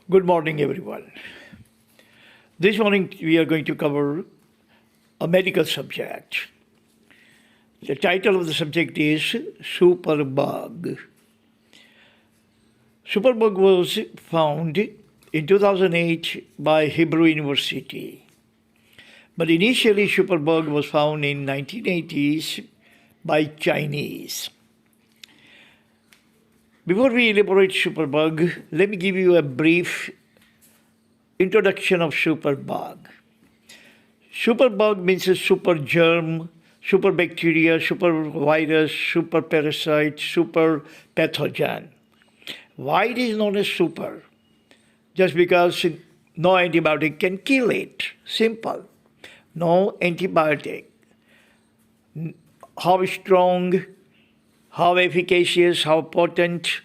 Good morning, everyone. This morning we are going to cover a medical subject. The title of the subject is Superbug. Superbug was found in 2008 by Hebrew University. But initially, superbug was found in 1980s by Chinese. Before we elaborate superbug, let me give you a brief introduction of superbug. Superbug means a super germ, super bacteria, super virus, super parasite, super pathogen. Why it is known as super? Just because no antibiotic can kill it. Simple. No antibiotic. How strong, how efficacious, how potent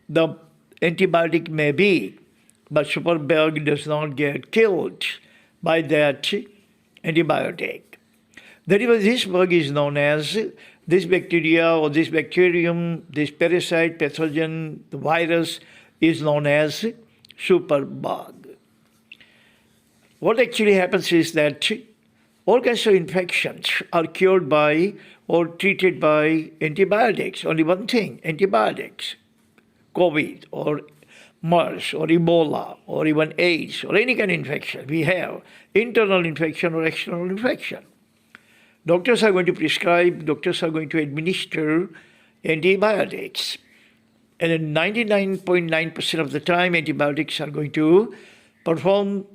the antibiotic may be, but superbug does not get killed by that antibiotic. That is why this bug is known as this bacteria or this bacterium, this parasite, pathogen, the virus is known as superbug. What actually happens is that all kinds of infections are cured by or treated by antibiotics. Only one thing, antibiotics. COVID or MERS or Ebola or even AIDS or any kind of infection we have, internal infection or external infection. Doctors are going to prescribe, doctors are going to administer antibiotics. And in 99.9% of the time, antibiotics are going to perform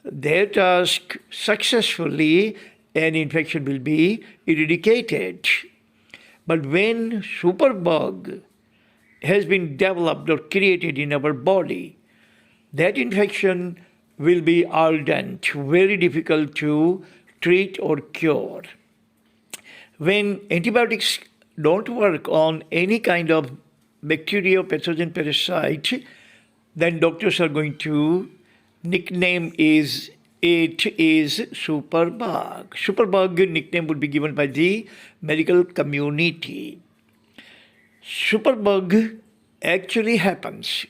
their task successfully and infection will be eradicated. But when superbug has been developed or created in our body, that infection will be ardent, very difficult to treat or cure. When antibiotics don't work on any kind of bacteria, pathogen, parasite, then doctors are going to nickname it is superbug. Superbug nickname would be given by the medical community. Superbug actually happens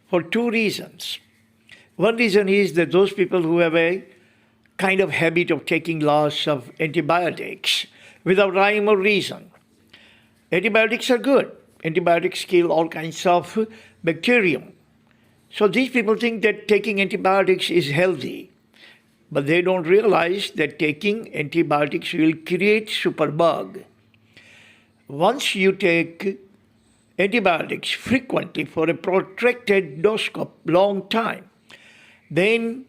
for two reasons. One reason is that those people who have a kind of habit of taking lots of antibiotics without rhyme or reason. Antibiotics are good. Antibiotics kill all kinds of bacterium. So these people think that taking antibiotics is healthy, but they don't realize that taking antibiotics will create superbug. Once you take antibiotics frequently for a protracted dose of long time, then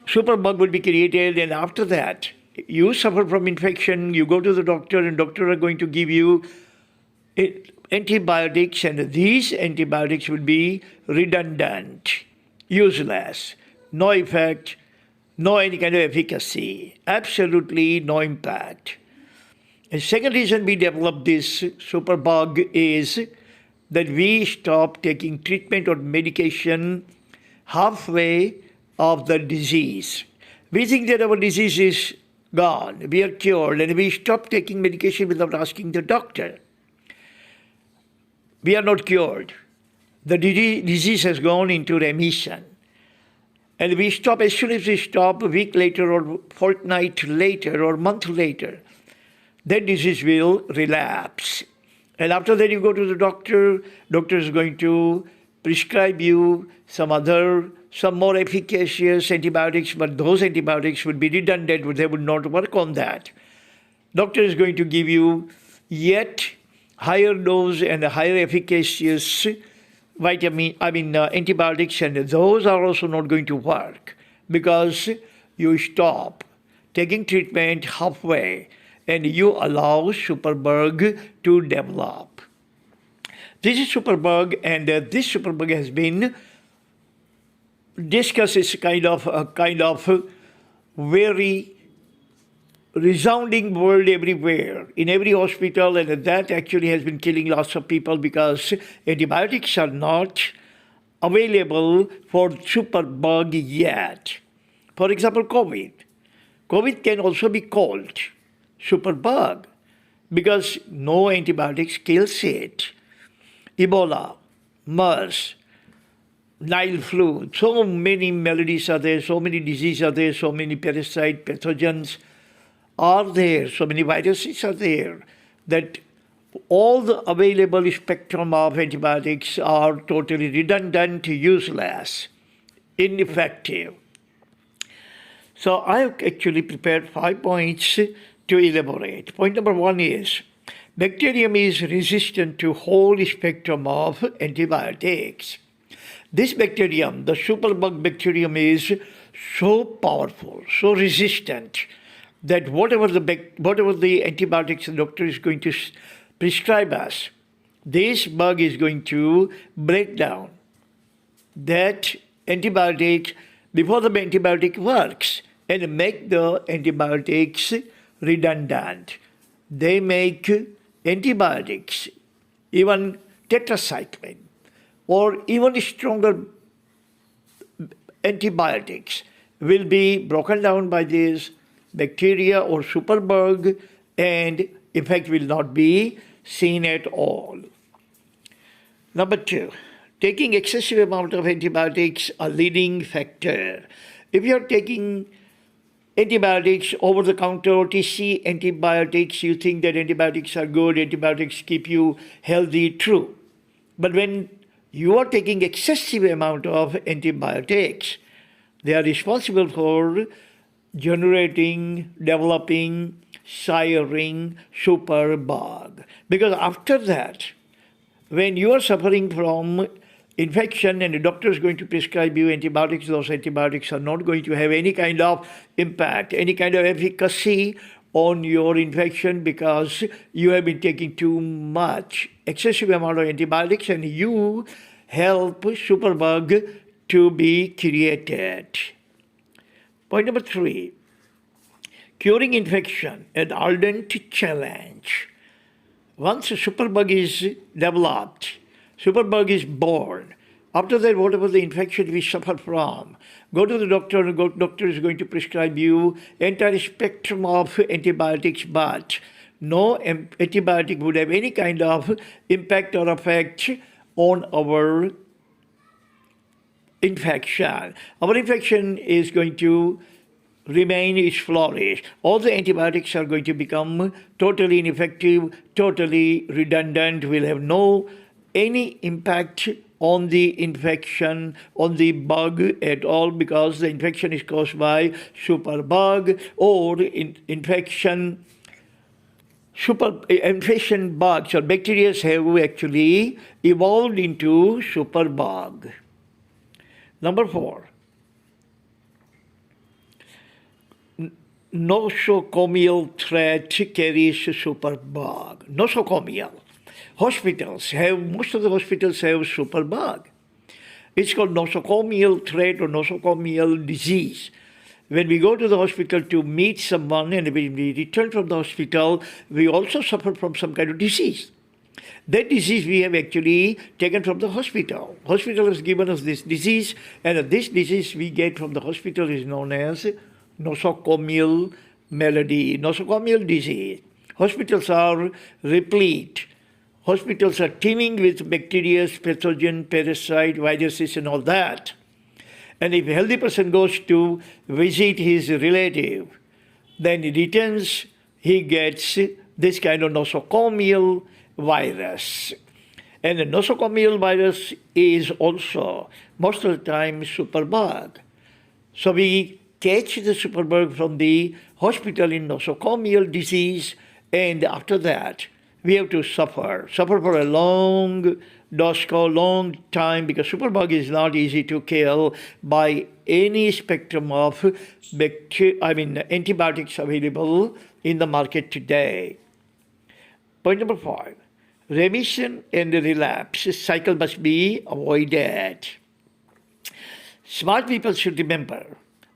superbug will be created, and after that you suffer from infection, you go to the doctor and doctor are going to give you antibiotics, and these antibiotics will be redundant, useless, no effect, no any kind of efficacy, absolutely no impact. The second reason we developed this superbug is that we stop taking treatment or medication halfway of the disease. We think that our disease is gone, we are cured, and we stop taking medication without asking the doctor. We are not cured. The disease has gone into remission. And we stop, as soon as we stop, a week later or fortnight later or month later, that disease will relapse. And after that you go to the doctor, doctor is going to prescribe you some more efficacious antibiotics, but those antibiotics would be redundant, they would not work on that. Doctor is going to give you yet higher dose and higher efficacious antibiotics, and those are also not going to work because you stop taking treatment halfway and you allow superbug to develop. This is superbug, and this superbug has been discussed as a kind of very resounding word everywhere, in every hospital, and that actually has been killing lots of people because antibiotics are not available for superbug yet. For example, COVID. COVID can also be called superbug because no antibiotics kills it. Ebola, MERS, Nile flu. So many maladies are there, so many diseases are there, so many parasite pathogens are there, so many viruses are there that all the available spectrum of antibiotics are totally redundant, useless, ineffective. So I have actually prepared 5 points to elaborate. Point number 1 is bacterium is resistant to whole spectrum of antibiotics. This bacterium, the superbug bacterium, is so powerful, so resistant that whatever the antibiotics the doctor is going to prescribe us, this bug is going to break down that antibiotic before the antibiotic works and make the antibiotics redundant. They make antibiotics, even tetracycline, or even stronger antibiotics will be broken down by this bacteria or superbug and effect will not be seen at all. Number 2, taking excessive amount of antibiotics a leading factor. If you are taking antibiotics over the counter, OTC antibiotics, you think that antibiotics are good, antibiotics keep you healthy, true. But when you are taking excessive amount of antibiotics, they are responsible for generating, developing, siring superbug. Because after that, when you are suffering from infection and the doctor is going to prescribe you antibiotics, those antibiotics are not going to have any kind of impact, any kind of efficacy on your infection because you have been taking too much, excessive amount of antibiotics, and you help superbug to be created. Point number 3, curing infection, an ardent challenge. Once a superbug is developed, superbug is born. After that, whatever the infection we suffer from, go to the doctor, and the doctor is going to prescribe you entire spectrum of antibiotics, but no antibiotic would have any kind of impact or effect on our infection. Our infection is going to remain, is flourish. All the antibiotics are going to become totally ineffective, totally redundant, will have no any impact on the infection, on the bug at all, because the infection is caused by superbug or infection bugs or bacteria have actually evolved into superbug. Number 4, nosocomial threat carries superbug. Nosocomial. Most of the hospitals have superbug. It's called nosocomial threat or nosocomial disease. When we go to the hospital to meet someone and when we return from the hospital, we also suffer from some kind of disease. That disease we have actually taken from the hospital. Hospital has given us this disease, and this disease we get from the hospital is known as nosocomial malady, nosocomial disease. Hospitals are replete. Hospitals are teeming with bacteria, pathogen, parasite, viruses, and all that. And if a healthy person goes to visit his relative, then he returns, he gets this kind of nosocomial virus. And the nosocomial virus is also, most of the time, superbug. So we catch the superbug from the hospital in nosocomial disease, and after that, we have to suffer for a long time, because superbug is not easy to kill by any spectrum of antibiotics available in the market today. Point number 5, remission and relapse cycle must be avoided. Smart people should remember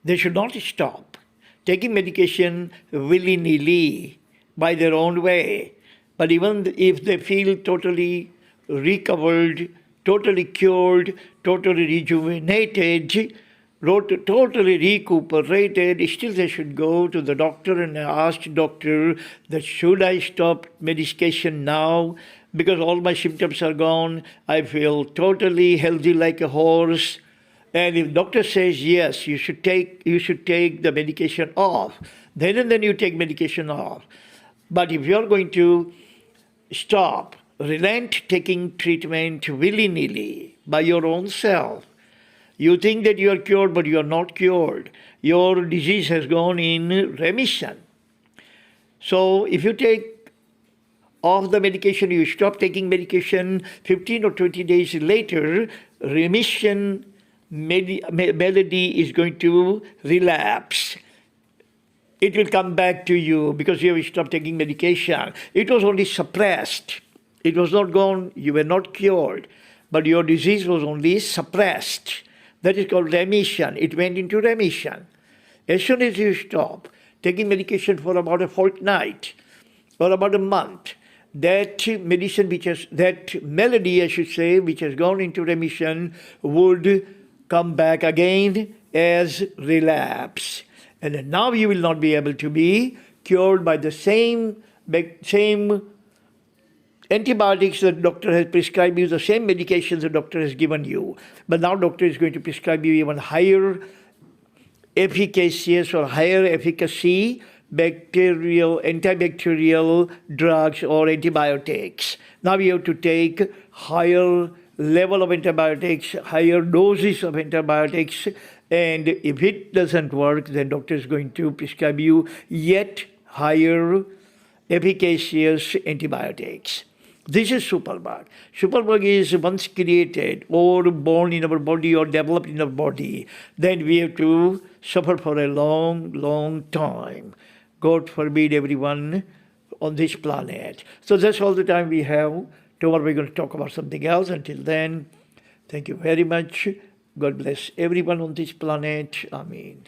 they should not stop taking medication willy-nilly by their own way. But even if they feel totally recovered, totally cured, totally rejuvenated, totally recuperated, still they should go to the doctor and ask doctor that should I stop medication now because all my symptoms are gone. I feel totally healthy like a horse. And if doctor says yes, you should take the medication off, then and then you take medication off. But if you're going to stop, relent taking treatment willy-nilly by your own self, you think that you are cured, but you are not cured. Your disease has gone in remission. So if you take off the medication, you stop taking medication, 15 or 20 days later, remission melody is going to relapse. It will come back to you because you have stopped taking medication. It was only suppressed. It was not gone. You were not cured, but your disease was only suppressed. That is called remission. It went into remission. As soon as you stop taking medication for about a fortnight or about a month, that melody, I should say, which has gone into remission, would come back again as relapse. And then now you will not be able to be cured by the same antibiotics that doctor has prescribed you, the same medications the doctor has given you. But now doctor is going to prescribe you even higher efficacious or higher efficacy antibacterial drugs or antibiotics. Now you have to take higher level of antibiotics, higher doses of antibiotics, and if it doesn't work, then doctor is going to prescribe you yet higher efficacious antibiotics. This is superbug. Superbug is once created or born in our body or developed in our body, then we have to suffer for a long, long time. God forbid everyone on this planet. So that's all the time we have. Tomorrow we're going to talk about something else. Until then, thank you very much. God bless everyone on this planet. Amen.